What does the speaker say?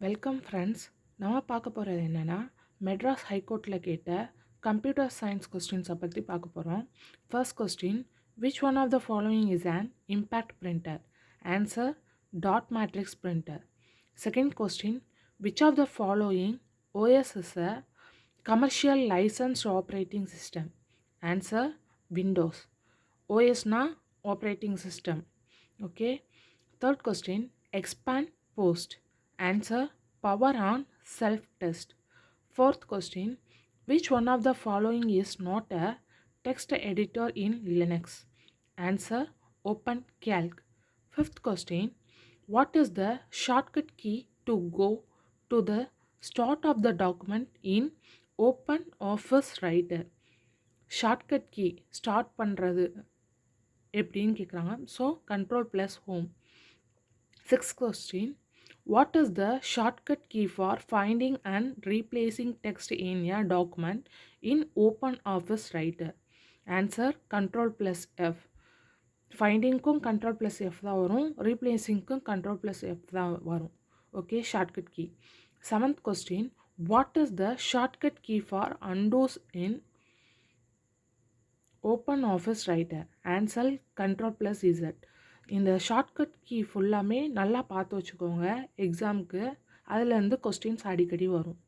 Welcome friends. நம்ம பார்க்க போகிறது என்னென்னா மெட்ராஸ் ஹைகோர்ட்டில் கேட்ட கம்ப்யூட்டர் சயின்ஸ் கொஸ்டின்ஸை பற்றி பார்க்க போகிறோம். First question, which one of the following is an impact printer? Answer, dot matrix printer. Second question, which of the following OS is a commercial licensed operating system? Answer, Windows. OSனா operating system. Okay. Third question, expand post. Answer, power on self-test. Fourth question, which one of the following is not a text editor in Linux? Answer, OpenCalc. Fifth question, what is the shortcut key to go to the start of the document in OpenOffice Writer? Shortcut key start பண்ணுறது எப்படின்னு கேட்குறாங்க. So Ctrl+Home. Sixth question, what is the shortcut key for finding and replacing text in a document in OpenOffice Writer? Answer, Ctrl+F. ஃபைண்டிங்க்கும் Ctrl+F தான் வரும், ரீப்ளேசிங்க்கும் Ctrl+F தான் வரும். Okay, shortcut key. Seventh question, what is the shortcut key for undoes in OpenOffice Writer? Answer, Ctrl+Z. இந்த shortcut key ஃபுல்லாமே நல்லா பார்த்து வச்சுக்கோங்க எக்ஸாமுக்கு. அதுலேருந்து கொஸ்டின்ஸ் அடிக்கடி வரும்.